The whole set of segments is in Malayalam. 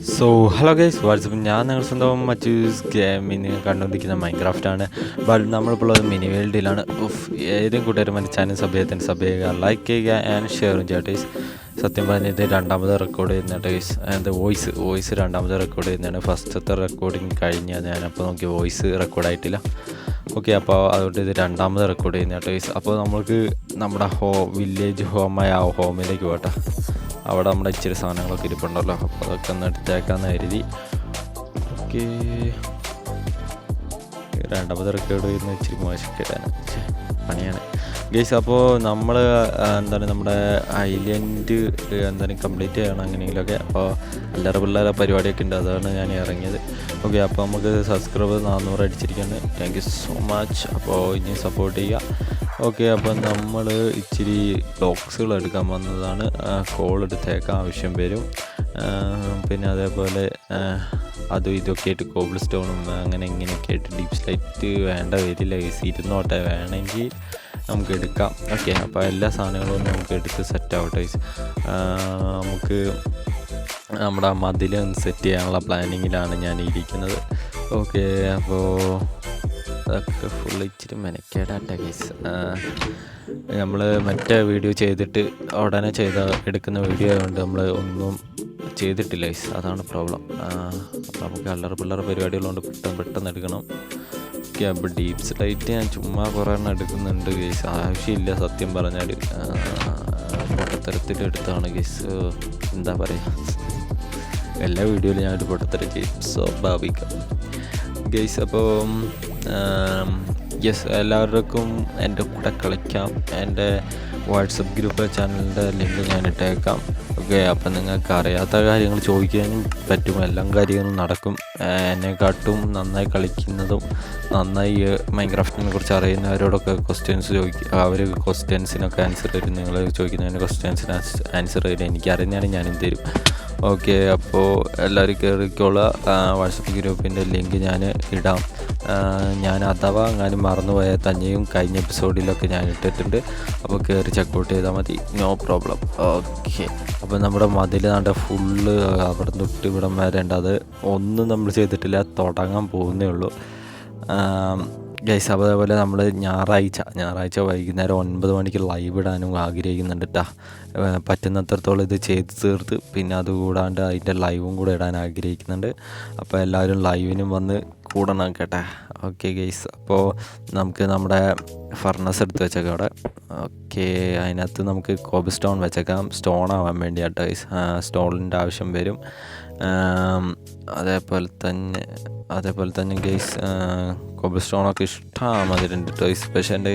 സോ ഹലോ ഗൈസ് വാട്സപ്പ് ഞാൻ നിങ്ങൾ സ്വന്തം മറ്റൂസ് ഗെയിമിന് കണ്ടുകൊണ്ടിരിക്കുന്ന മൈൻക്രാഫ്റ്റാണ്. ബട്ട് നമ്മളിപ്പോൾ ഒരു മിനി വേൾഡിലാണ്. ഏതെങ്കിലും കൂട്ടുകാരും എൻ്റെ ചാനൽ സബ് ചെയ്യുക, ലൈക്ക് ചെയ്യുക ആൻഡ് ഷെയറും ചെയ്യുക ഗൈസ്. സത്യം പറഞ്ഞത് രണ്ടാമത് റെക്കോർഡ് ചെയ്യുന്ന ഗൈസ്. എൻ്റെ വോയിസ് രണ്ടാമത് റെക്കോർഡ് ചെയ്യുന്നതാണ്. ഫസ്റ്റത്തെ റെക്കോർഡിങ് കഴിഞ്ഞാൽ ഞാനപ്പോൾ നോക്കി വോയിസ് റെക്കോർഡായിട്ടില്ല. ഓക്കെ, അപ്പോൾ അതുകൊണ്ട് ഇത് രണ്ടാമത് റെക്കോർഡ് ചെയ്യുന്ന ഗൈസ്. അപ്പോൾ നമുക്ക് നമ്മുടെ വില്ലേജ് ഹോമിലേക്ക് പോട്ടെ. അവിടെ നമ്മുടെ ഇച്ചിരി സാധനങ്ങളൊക്കെ ഇരിപ്പുണ്ടല്ലോ, അപ്പോൾ അതൊക്കെ ഒന്ന് എടുത്തേക്കാന്ന് കരുതി. ഓക്കെ, രണ്ടാമത് റെക്കോർഡ് ചെയ്യുന്ന ഇച്ചിരി മോശക്കാണ്, പണിയാണ് ഗൈസ്. അപ്പോൾ നമ്മൾ നമ്മുടെ ഐലൻഡ് കംപ്ലീറ്റ് ചെയ്യണം അങ്ങനെയെങ്കിലൊക്കെ. അപ്പോൾ പിള്ളേരെ പരിപാടിയൊക്കെ ഉണ്ട്, അതാണ് ഞാൻ ഇറങ്ങിയത്. ഓക്കെ, അപ്പോൾ നമുക്ക് സബ്സ്ക്രൈബർ 400 അടിച്ചിരിക്കുന്നത്. Thank you so much. അപ്പോൾ ഇനി സപ്പോർട്ട് ചെയ്യുക. ഓക്കെ, അപ്പോൾ നമ്മൾ ഇച്ചിരി ബോക്സുകൾ എടുക്കാൻ വന്നതാണ്. കോൾ എടുത്തേക്കാൻ ആവശ്യം വരും. പിന്നെ അതേപോലെ അതും ഇതൊക്കെ ആയിട്ട് കോബിൾ സ്റ്റോണും അങ്ങനെ ഇങ്ങനെയൊക്കെ ആയിട്ട് ഡീപ് സ്ലൈറ്റ് വേണ്ട വരില്ല. ഇരുന്നോട്ടെ, വേണമെങ്കിൽ നമുക്ക് എടുക്കാം. ഓക്കെ, അപ്പോൾ എല്ലാ സാധനങ്ങളും നമുക്ക് എടുത്ത് സെറ്റ് ആവട്ടെ. നമുക്ക് നമ്മുടെ മതിൽ സെറ്റ് ചെയ്യാനുള്ള പ്ലാനിങ്ങിലാണ് ഞാൻ ഇരിക്കുന്നത്. ഓക്കെ, അപ്പോൾ അതൊക്കെ ഫുള്ള് ഇച്ചിരി മെനക്കേടാട്ടെ ഗൈസ്. നമ്മൾ മറ്റേ വീഡിയോ ചെയ്തിട്ട് ഉടനെ എടുക്കുന്ന വീഡിയോ ആയതുകൊണ്ട് നമ്മൾ ഒന്നും ചെയ്തിട്ടില്ല ഗൈസ്, അതാണ് പ്രോബ്ലം. അപ്പോൾ നമുക്ക് പിള്ളേർ പരിപാടികളുണ്ട്, പെട്ടെന്ന് എടുക്കണം. ഓക്കെ, അപ്പോൾ ഡീപ് സ്ലൈറ്റ് ഞാൻ ചുമ്മാ കുറേ എണ്ണം എടുക്കുന്നുണ്ട് ഗൈസ്, ആവശ്യമില്ല സത്യം പറഞ്ഞാൽ. പൊട്ടത്തരത്തിൽ എടുത്താണ് ഗൈസ്, എന്താ പറയുക, എല്ലാ വീഡിയോയിലും ഞാനൊരു പൊട്ടത്തരം ചെയ്യും, സ്വാഭാവികം ഗൈസ്. അപ്പോൾ യെസ്, എല്ലാവർക്കും എൻ്റെ കൂടെ കളിക്കാം. എൻ്റെ വാട്സപ്പ് ഗ്രൂപ്പ് ചാനലിൻ്റെ ലിങ്ക് ഞാൻ ഇട്ടേക്കാം. ഓക്കെ, അപ്പം നിങ്ങൾക്ക് അറിയാത്ത കാര്യങ്ങൾ ചോദിക്കാനും പറ്റും, എല്ലാ കാര്യങ്ങളും നടക്കും. എന്നെക്കാട്ടും നന്നായി കളിക്കുന്നതും നന്നായി മൈൻക്രാഫ്റ്റിനെ കുറിച്ച് അറിയുന്നവരോടൊക്കെ ക്വസ്റ്റ്യൻസ് ചോദിക്കുക. അവർ ക്വസ്റ്റ്യൻസിനൊക്കെ ആൻസർ തരും. നിങ്ങൾ ചോദിക്കുന്നതിന് ക്വസ്റ്റ്യൻസിന് ആൻസർ തരും. എനിക്കറിയുന്നതാണ് ഞാനും തരും. ഓക്കെ, അപ്പോൾ എല്ലാവരും കയറിക്കോളുക. വാട്സപ്പ് ഗ്രൂപ്പിൻ്റെ ലിങ്ക് ഞാൻ ഇടാം. ഞാൻ അഥവാ എങ്ങാനും മറന്നുപോയാൽ തന്നെയും കഴിഞ്ഞ എപ്പിസോഡിലൊക്കെ ഞാൻ ഇട്ടിട്ടുണ്ട്. അപ്പോൾ കയറി ചെക്കൗട്ട് ചെയ്താൽ മതി, നോ പ്രോബ്ലം. ഓക്കെ, അപ്പോൾ നമ്മുടെ മതിൽ ഫുള്ള് അവിടെ തൊട്ട് ഇവിടം വരെ ഉണ്ട്. അത് ഒന്നും നമ്മൾ ചെയ്തിട്ടില്ല, തുടങ്ങാൻ പോകുന്നേ ഉള്ളൂ ഗൈസ്. അതേപോലെ നമ്മൾ ഞായറാഴ്ച വൈകുന്നേരം 9 മണിക്ക് ലൈവ് ഇടാനും ആഗ്രഹിക്കുന്നുണ്ട് കേട്ടോ. പറ്റുന്നത്രത്തോളം ഇത് ചെയ്ത് തീർത്ത് പിന്നെ അതുകൂടാണ്ട് അതിൻ്റെ ലൈവും കൂടെ ഇടാൻ ആഗ്രഹിക്കുന്നുണ്ട്. അപ്പോൾ എല്ലാവരും ലൈവിനും വന്ന് കൂടണം കേട്ടെ. ഓക്കെ ഗൈസ്, അപ്പോൾ നമുക്ക് നമ്മുടെ ഫർണസ് എടുത്ത് വെച്ചേക്കാം അവിടെ. ഓക്കെ, അതിനകത്ത് നമുക്ക് കോബിൾ സ്റ്റോൺ വെച്ചേക്കാം, സ്റ്റോൺ ആവാൻ വേണ്ടിയാട്ടോ ഗൈസ്. സ്റ്റോണിൻ്റെ ആവശ്യം വരും. അതേപോലെ തന്നെ ഗൈസ്, കോബിൾ സ്റ്റോണൊക്കെ ഇഷ്ടം മതിലുണ്ട് ഗൈസ്. പക്ഷേ എൻ്റെ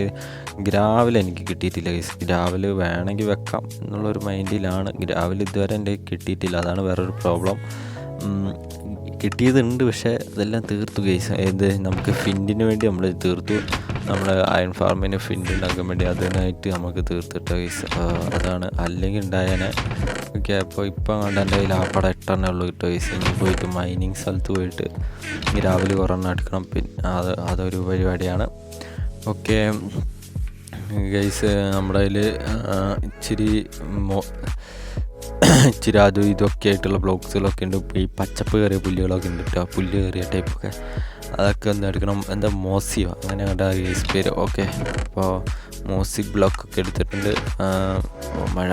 ഗ്രാവൽ എനിക്ക് കിട്ടിയിട്ടില്ല ഗൈസ്. ഗ്രാവൽ വേണമെങ്കിൽ വെക്കാം എന്നുള്ളൊരു മൈൻഡിലാണ്. ഗ്രാവൽ ഇതുവരെ എൻ്റെ കിട്ടിയിട്ടില്ല, അതാണ് വേറൊരു പ്രോബ്ലം. കിട്ടിയതുണ്ട്, പക്ഷേ അതെല്ലാം തീർത്തു ഗൈസ്. നമുക്ക് ഫിൻറ്റിന് വേണ്ടി നമ്മൾ തീർത്തു. നമ്മൾ അയൺ ഫാർമിന് ഫിൻറ്റ് ഉണ്ടാക്കാൻ വേണ്ടി അതിനായിട്ട് നമുക്ക് തീർത്തിട്ട ഗൈസ്, അതാണ്. അല്ലെങ്കിൽ ഉണ്ടായാനെ. ഓക്കെ, അപ്പോൾ ഇപ്പം കണ്ട എൻ്റെ കയ്യിൽ ആപ്പടം 8 ഉള്ളൂ കിട്ടും ഗൈസ്. ഇനി പോയിട്ട് മൈനിങ് സ്ഥലത്ത് പോയിട്ട് രാവിലെ കുറെണ്ണം എടുക്കണം. പിന്നെ അതൊരു പരിപാടിയാണ്. ഓക്കെ ഗൈസ്, നമ്മുടെ കയ്യിൽ ഇച്ചിരി അതും ഇതൊക്കെ ആയിട്ടുള്ള ബ്ലോക്സുകളൊക്കെ ഉണ്ട്. ഈ പച്ചപ്പ് കയറിയ പുല്ലുകളൊക്കെ ഉണ്ട് കേട്ടോ, പുല്ല് കയറിയ ടൈപ്പൊക്കെ. അതൊക്കെ ഒന്ന് എടുക്കണം. എന്താ മോസിയോ അങ്ങനെ കണ്ട ഗൈസ് പേര്. ഓക്കെ, അപ്പോൾ മോസി ബ്ലോക്കൊക്കെ എടുത്തിട്ടുണ്ട്. മഴ,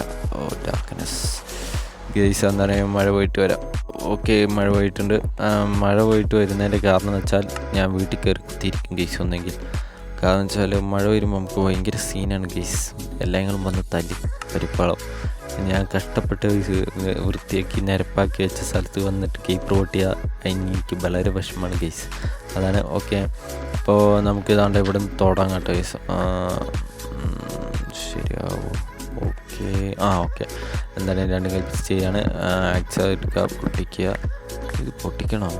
ഡാർക്ക്നെസ് ഗൈസ്. അന്നേരം മഴ പോയിട്ട് വരാം. ഓക്കെ, മഴ പോയിട്ടുണ്ട്. മഴ പോയിട്ട് വരുന്നതിൻ്റെ കാരണം എന്ന് വെച്ചാൽ ഞാൻ വീട്ടിൽ കയറി കുത്തിയിരിക്കും ഗൈസ്. ഒന്നെങ്കിൽ കാരണം വെച്ചാൽ മഴ വരുമ്പോൾ നമുക്ക് ഭയങ്കര സീനാണ് ഗൈസ്. എല്ലാങ്ങളും വന്ന് തല്ലി പരിപ്പാളം. ഞാൻ കഷ്ടപ്പെട്ട് വൃത്തിയാക്കി നിരപ്പാക്കി വെച്ച സ്ഥലത്ത് വന്നിട്ട് കീപ്പർ പൊട്ടിയാൽ എനിക്ക് വളരെ വിഷമമാണ് ഗൈസ്, അതാണ്. ഓക്കെ, അപ്പോൾ നമുക്ക് ഇതാണ്ട് ഇവിടെ നിന്ന് തുടങ്ങാം കേട്ടോ ഗൈസ്. ശരിയാവും. ഓക്കെ, ഓക്കെ, എന്തായാലും 2 കൽപ്പിച്ച് ചെയ്യാണ്. ആക്സ് എടുക്കുക, പൊട്ടിക്കുക. ഇത് പൊട്ടിക്കണോ?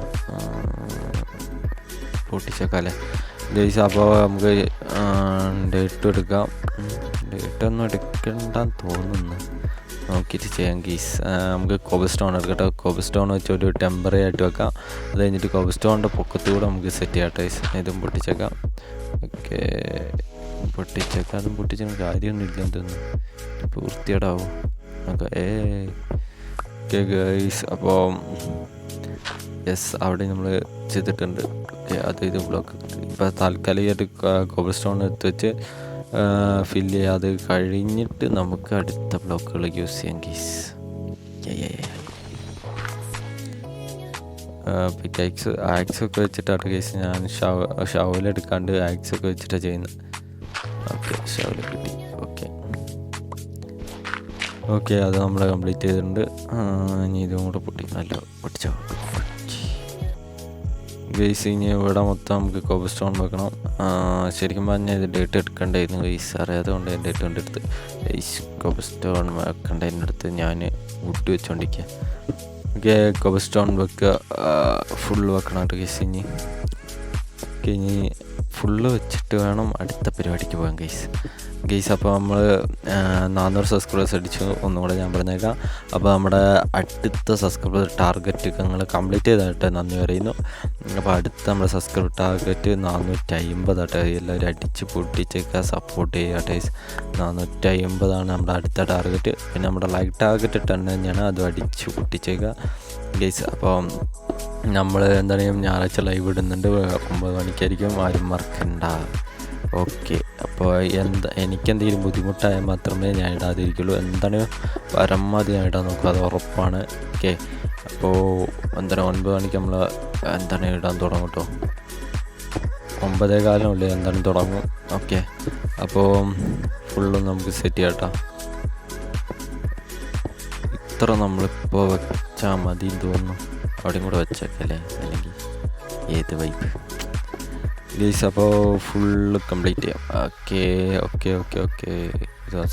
പൊട്ടിച്ചേക്കാല്ലേ ഗൈസ്. അപ്പോൾ നമുക്ക് ഡേറ്റ് എടുക്കാം. ഡേറ്റൊന്നും എടുക്കണ്ടെന്ന് തോന്നുന്നു, നോക്കിയിട്ട് ചെയ്യാം ഗൈസ്. നമുക്ക് കോബിൾ സ്റ്റോൺ എടുക്കട്ടെ. കോബിൾ സ്റ്റോൺ വെച്ച് ഒരു ടെമ്പററി ആയിട്ട് വെക്കാം. അത് കഴിഞ്ഞിട്ട് കോബിൾ സ്റ്റോണിൻ്റെ പൊക്കത്തൂടെ നമുക്ക് സെറ്റ് ചെയ്യാം ഗൈസ്. ഇതും പൊട്ടിച്ചേക്കാം. ഓക്കെ, അതും പൊട്ടിച്ച കാര്യമൊന്നും ഇല്ലെന്ന് തോന്നുന്നു, ഇപ്പോൾ വൃത്തിയേടാവും. ഓക്കെ ഗൈസ്, അപ്പോൾ യെസ്, അവിടെ നമ്മൾ ചെയ്തിട്ടുണ്ട്. ഓക്കെ, അത് ഇത് ബ്ലോക്ക് ഇപ്പോൾ താൽക്കാലികമായിട്ട് കോബിൾ സ്റ്റോൺ എടുത്ത് വെച്ച് ഫില്ല് ചെയ്യുക. അത് കഴിഞ്ഞിട്ട് നമുക്ക് അടുത്ത ബ്ലോക്കുകൾ യൂസ് ചെയ്യാം ഗീസ്. പിക്കാക്സ് ആക്സൊക്കെ വെച്ചിട്ടാണ് കേസ് ഞാൻ ഷവലെടുക്കാണ്ട് ആക്സൊക്കെ വെച്ചിട്ടാണ് ചെയ്യുന്നത്. ഓക്കെ, ഷവൽ കിട്ടി. ഓക്കെ അത് നമ്മൾ കംപ്ലീറ്റ് ചെയ്തിട്ടുണ്ട്. ഇനി ഇതും കൂടെ പൊട്ടിച്ചോ ഗൈസ്. ഇനി ഇവിടെ മൊത്തം നമുക്ക് കോബിൾ സ്റ്റോൺ വെക്കണം. ശരിക്കും പറഞ്ഞാൽ ഇത് ഡേറ്റ് എടുക്കേണ്ടായിരുന്നു ഗൈസ്, അറിയാതെ കൊണ്ട് ഞാൻ ഡേറ്റ് കൊണ്ടെടുത്ത് ഗൈസ് കോബിൾ സ്റ്റോൺ വെക്കേണ്ടതിൻ്റെ അടുത്ത് ഞാൻ വുഡ് വെച്ചോണ്ടിരിക്കുക. ഓക്കെ, കോബിൾ സ്റ്റോൺ വെക്കുക, ഫുള്ള് വെക്കണം കേട്ടോ ഗൈസ്. ഇനി ഫുള്ള് വെച്ചിട്ട് വേണം അടുത്ത പരിപാടിക്ക് പോകാൻ ഗൈസ്. അപ്പോൾ നമ്മൾ 400 സബ്സ്ക്രൈബേഴ്സ് അടിച്ചു. ഒന്നും കൂടെ ഞാൻ പറഞ്ഞേക്കാം. അപ്പോൾ നമ്മുടെ അടുത്ത സബ്സ്ക്രൈബർ ടാർഗറ്റ് ഞങ്ങൾ കംപ്ലീറ്റ് ചെയ്തായിട്ട് നന്ദി പറയുന്നു. അപ്പോൾ അടുത്ത നമ്മുടെ സബ്സ്ക്രൈബർ ടാർഗറ്റ് 450 ആട്ടെ. എല്ലാവരും അടിച്ച് പൊട്ടിച്ചേക്കുക, സപ്പോർട്ട് ചെയ്യുക ഗൈസ്. 450 നമ്മുടെ അടുത്ത ടാർഗറ്റ്. പിന്നെ നമ്മുടെ ലൈക്ക് ടാർഗറ്റ് 10 തന്നെയാണ്, അതും അടിച്ച് പൊട്ടിച്ചേക്കുക ഗൈസ്. അപ്പോൾ നമ്മൾ എന്താണ് ഞായറാഴ്ച ലൈവ് ഇടുന്നുണ്ട്, 9 മണിക്കായിരിക്കും, ആരും മറക്കണ്ട. ഓക്കെ, അപ്പോൾ എനിക്കെന്തെങ്കിലും ബുദ്ധിമുട്ടായാൽ മാത്രമേ ഞാൻ ഇടാതിരിക്കുള്ളൂ. എന്താണ് പരമാവധി ഞാൻ ഇടാൻ നോക്കുക, അത് ഉറപ്പാണ്. ഓക്കെ, അപ്പോൾ 9 മണിക്ക് നമ്മൾ ഇടാൻ തുടങ്ങും കേട്ടോ. 9:15 തുടങ്ങും. ഓക്കെ, അപ്പോൾ ഫുള്ളും നമുക്ക് സെറ്റ് ചെയ്യാം കേട്ടോ. ഇത്ര നമ്മളിപ്പോൾ വെച്ചാൽ മതി തോന്നുന്നു. അവിടെയും കൂടെ വെച്ചേക്കല്ലേ, അല്ലെങ്കിൽ ഏത് വൈപ്പ് ഗൈസ്. അപ്പോൾ ഫുള്ള് കംപ്ലീറ്റ് ചെയ്യാം. ഓക്കെ ഇതൊന്ന്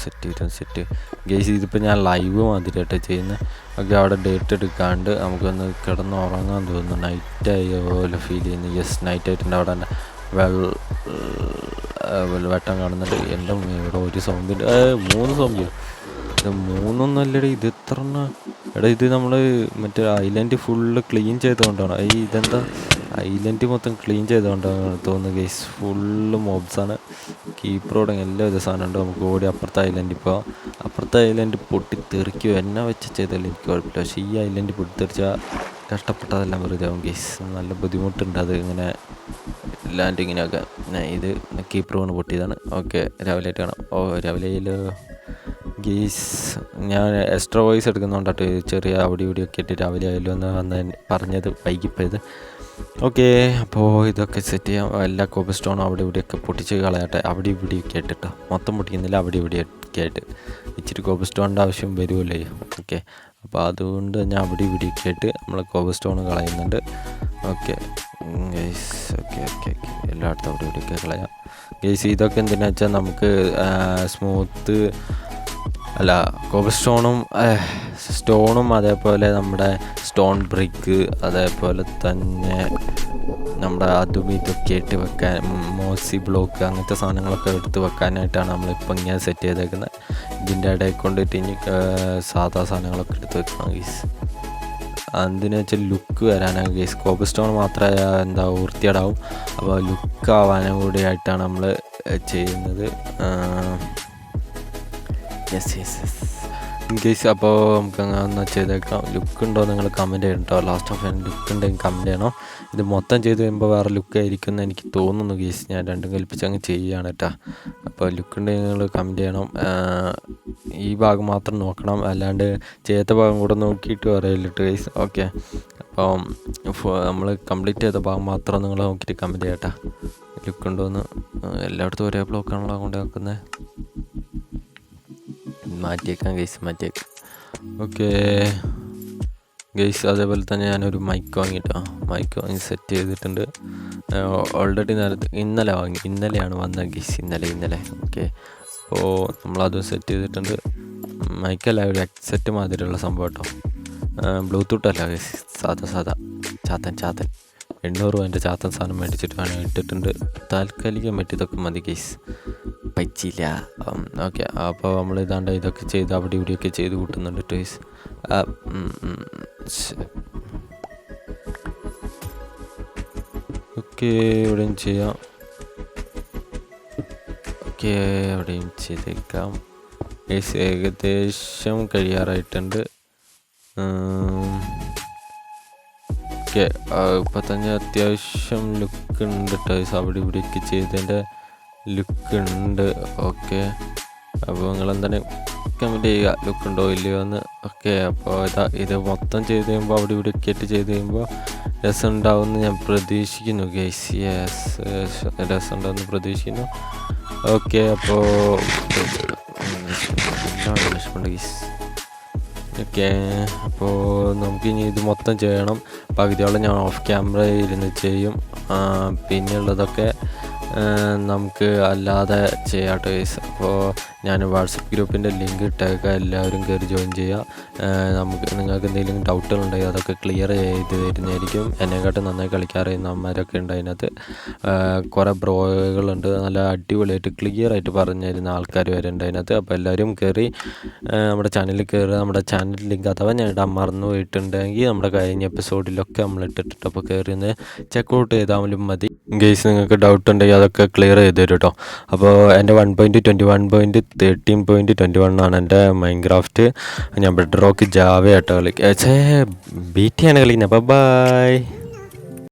സെറ്റ് ഗൈസ്. ഇതിപ്പോൾ ഞാൻ ലൈവ് മാതിരിയായിട്ട് ചെയ്യുന്നത്. ഓക്കെ, അവിടെ ഡേറ്റ് എടുക്കാണ്ട് നമുക്കൊന്ന് കിടന്ന് ഉറങ്ങാൻ തോന്നുന്നു. നൈറ്റായ പോലെ ഫീൽ ചെയ്യുന്നു. യെസ്, നൈറ്റായിട്ടുണ്ട്. അവിടെ തന്നെ വെട്ടം കാണുന്നുണ്ട്. എൻ്റെ ഇവിടെ ഒരു സൗണ്ടിൻ്റെ 3 സൗണ്ട്. ഇത് 3 അല്ലടി, ഇത് എത്ര എടാ. ഇത് നമ്മൾ മറ്റേ ഐലൻഡ് ഫുള്ള് ക്ലീൻ ചെയ്തുകൊണ്ടാണ്. ഇതെന്താ ഐലൻഡ് മൊത്തം ക്ലീൻ ചെയ്തുകൊണ്ടാണ് തോന്നുന്നു ഗൈസ്. ഫുള്ള് മോബ്സാണ്. കീപ്പറോടെ എല്ലാ വിധ സാധനം ഉണ്ട്. നമുക്ക് ഓടി അപ്പുറത്തെ ഐലൻഡ് ഇപ്പോൾ അപ്പുറത്തെ ഐലൻഡ് പൊട്ടിത്തെറിക്കുമോ എന്നെ വെച്ച് ചെയ്താലും എനിക്ക് കുഴപ്പമില്ല. പക്ഷേ ഈ ഐലൻഡ് പൊട്ടിത്തെറിച്ചാൽ കഷ്ടപ്പെട്ടതെല്ലാം വെറുതെ ആവും ഗൈസ്. നല്ല ബുദ്ധിമുട്ടുണ്ട് അത് ഇങ്ങനെ ലാൻഡിങ്ങിനൊക്കെ. ഇത് കീപ്പറോണ് പൊട്ടിയതാണ്. ഓക്കെ, രാവിലെ ആയിട്ട് കാണാം. രാവിലെ ഗീസ് ഞാൻ എക്സ്ട്രാ വോയിസ് എടുക്കുന്നുണ്ടായിട്ട് ചെറിയ അവിടെ ഇവിടെയൊക്കെ ഇട്ട് രാവിലെ ആയാലും എന്ന് വന്ന് പറഞ്ഞത് വൈകിപ്പോയത്. ഓക്കെ, അപ്പോൾ ഇതൊക്കെ സെറ്റ് ചെയ്യാം. എല്ലാ കോബിൾ സ്റ്റോണും അവിടെ ഇവിടെയൊക്കെ പൊട്ടിച്ച് കളയട്ടെ. അവിടെ ഇവിടെയൊക്കെ ആയിട്ടോ, മൊത്തം പൊട്ടിക്കുന്നില്ല, അവിടെ ഇവിടെയൊക്കെ ആയിട്ട്. ഇച്ചിരി കോബിൾ സ്റ്റോണിൻ്റെ ആവശ്യം വരുമല്ലോ. ഓക്കെ, അപ്പോൾ അതുകൊണ്ട് ഞാൻ അവിടെ ഇവിടെയൊക്കെ ആയിട്ട് നമ്മൾ കോബിൾ സ്റ്റോൺ കളയുന്നുണ്ട്. Okay guys. ഓക്കെ എല്ലായിടത്തും അവിടെ ഇവിടെയൊക്കെ കളയാം ഗൈസ്. ഇതൊക്കെ എന്തിനാ വെച്ചാൽ നമുക്ക് സ്മൂത്ത് അല്ല കോബിൾ സ്റ്റോണും അതേപോലെ നമ്മുടെ സ്റ്റോൺ ബ്രിക്ക്, അതേപോലെ തന്നെ നമ്മുടെ അതും ഇതൊക്കെ ഇട്ട് വെക്കാൻ മോസി ബ്ലോക്ക് അങ്ങനത്തെ സാധനങ്ങളൊക്കെ എടുത്ത് വെക്കാനായിട്ടാണ് നമ്മളിപ്പോൾ ഇങ്ങനെ സെറ്റ് ചെയ്തേക്കുന്നത്. ഇതിൻ്റെ ഇടയിൽ കൊണ്ടിട്ട് ഇനി സാധാ സാധനങ്ങളൊക്കെ എടുത്ത് വെക്കണം ഗീസ്. എന്തിനു വെച്ചാൽ ലുക്ക് വരാനാണ് ഗീസ്. കോബിൾ സ്റ്റോൺ മാത്രമേ വൃത്തിയേടാവും. അപ്പോൾ ലുക്ക് ആവാനും കൂടി ആയിട്ടാണ് നമ്മൾ ചെയ്യുന്നത്. Yes guys. അപ്പോൾ നമുക്ക് അങ്ങനെ ചെയ്തേക്കാം. ലുക്ക് ഉണ്ടോ നിങ്ങൾ കമൻറ്റ് ചെയ്യണം കേട്ടോ. ലാസ്റ്റ് ഓഫ് ലുക്ക് ഉണ്ടെങ്കിൽ കമൻറ്റ് ചെയ്യണം. ഇത് മൊത്തം ചെയ്ത് കഴിയുമ്പോൾ വേറെ ലുക്ക് ആയിരിക്കും എന്ന് എനിക്ക് തോന്നുന്നു ഗൈസ്. ഞാൻ രണ്ടും കൽപ്പിച്ച് അങ്ങ് ചെയ്യുകയാണ് കേട്ടോ. അപ്പോൾ ലുക്ക് ഉണ്ടെങ്കിൽ നിങ്ങൾ കമൻറ്റ് ചെയ്യണം. ഈ ഭാഗം മാത്രം നോക്കണം, അല്ലാണ്ട് ചെയ്യാത്ത ഭാഗം കൂടെ നോക്കിയിട്ട് പറയില്ലിട്ട് ഗൈസ്. ഓക്കെ, അപ്പോൾ നമ്മൾ കംപ്ലീറ്റ് ചെയ്ത ഭാഗം മാത്രം നിങ്ങൾ നോക്കിയിട്ട് കമൻറ്റ് ചെയ്യട്ടോ. ലുക്ക് ഉണ്ടോയെന്ന്. എല്ലായിടത്തും ഒരേ ബ്ലോക്കാണല്ലോ കൊണ്ട് വെക്കുന്നത്. മാറ്റിയേക്കാം ഗൈസ്, മാറ്റിയേക്കാം. Okay guys. അതേപോലെ തന്നെ ഞാനൊരു മൈക്ക് വാങ്ങി സെറ്റ് ചെയ്തിട്ടുണ്ട്. ഓൾറെഡി ഇന്നലെയാണ് വന്നത് ഗൈസ്. ഇന്നലെ. ഓക്കെ, അപ്പോൾ നമ്മളതും സെറ്റ് ചെയ്തിട്ടുണ്ട്. മൈക്കല്ല, ഒരു ഹെഡ്സെറ്റ് മാതിരിയുള്ള സംഭവം കേട്ടോ. ബ്ലൂടൂത്ത് അല്ല ഗൈസ്, സാധാ ചാത്തൻ 800 രൂപേൻ്റെ ചാത്തൻ സാധനം മേടിച്ചിട്ടാണ് ഇട്ടിട്ടുണ്ട്. താൽക്കാലികമായിട്ട് ഇതൊക്കെ മതി ഗൈസ്, പറ്റില്ല. ഓക്കെ, അപ്പോൾ നമ്മൾ ഇതൊക്കെ ചെയ്ത് അവിടെ ഇവിടെയൊക്കെ ചെയ്ത് കൂട്ടുന്നുണ്ട് ഗൈസ്. ഓക്കെ, എവിടെയും ചെയ്യാം. ഓക്കെ, എവിടെയും ചെയ്തേക്കാം ഗൈസ്. ഏകദേശം കഴിയാറായിട്ടുണ്ട്. ഓക്കെ. ഇപ്പം തന്നെ അത്യാവശ്യം ലുക്ക് ഉണ്ട് കേട്ടോ. അവിടെ ഇവിടെയൊക്കെ ചെയ്തതിൻ്റെ ലുക്ക് ഉണ്ട്. ഓക്കെ, അപ്പോൾ നിങ്ങളെന്തായാലും കമൻറ്റ് ചെയ്യുക ലുക്ക് ഉണ്ടോ ഇല്ലയോ എന്ന്. ഓക്കെ, അപ്പോൾ ഇത് മൊത്തം ചെയ്ത് കഴിയുമ്പോൾ അവിടെ ഇവിടെയൊക്കെ ആയിട്ട് ചെയ്ത് കഴിയുമ്പോൾ രസം ഉണ്ടാവുമെന്ന് ഞാൻ പ്രതീക്ഷിക്കുന്നു ഗൈസ്. രസം ഉണ്ടാവുമെന്ന് പ്രതീക്ഷിക്കുന്നു. ഓക്കെ, അപ്പോൾ ഗൈസ്. ഓക്കെ, അപ്പോൾ നമുക്കിനി ഇത് മൊത്തം ചെയ്യണം. പകുതിയോളം ഞാൻ ഓഫ് ക്യാമറ ഇരുന്ന് ചെയ്യും. പിന്നെയുള്ളതൊക്കെ നമുക്ക് അല്ലാതെ ചെയ്യാട്ടോ ഗൈസ്. അപ്പോൾ ഞാൻ വാട്സപ്പ് ഗ്രൂപ്പിൻ്റെ ലിങ്ക് ഇട്ടേക്കാം, എല്ലാവരും കയറി ജോയിൻ ചെയ്യുക. നിങ്ങൾക്ക് എന്തെങ്കിലും ഡൗട്ടുകളുണ്ടെങ്കിൽ അതൊക്കെ ക്ലിയർ ചെയ്ത് തരുന്നതായിരിക്കും. എന്നെക്കാട്ടും നന്നായി കളിക്കാറിയുന്ന അമ്മമാരൊക്കെ ഉണ്ട് അതിനകത്ത്. കുറേ ബ്രോകളുണ്ട്, നല്ല അടിപൊളിയായിട്ട് ക്ലിയർ ആയിട്ട് പറഞ്ഞു തരുന്ന ആൾക്കാർ വരെ ഉണ്ട് അതിനകത്ത്. അപ്പോൾ എല്ലാവരും കയറി നമ്മുടെ ചാനലിൽ കയറുക. നമ്മുടെ ചാനൽ ലിങ്ക് അഥവാ ഞാൻ ഇടാൻ മറന്നു പോയിട്ടുണ്ടെങ്കിൽ നമ്മുടെ കഴിഞ്ഞ എപ്പിസോഡിലൊക്കെ നമ്മൾ ഇട്ടിട്ടുണ്ട്. അപ്പോൾ കയറി ഒന്ന് ചെക്കൗട്ട് ചെയ്താലും മതി ഗെയ്സ്. നിങ്ങൾക്ക് ഡൗട്ട് ഉണ്ടെങ്കിൽ അതൊക്കെ ക്ലിയർ ചെയ്ത് തരും കേട്ടോ. അപ്പോൾ എൻ്റെ 1.21.13.21 ആണ് എൻ്റെ മൈൻക്രാഫ്റ്റ്. ഞാൻ ബെഡ് റോക്ക് ജാവ ആയിട്ട് കളിക്കുക. BT ആണ് കളിക്കുന്നത്. അപ്പോൾ ബൈ.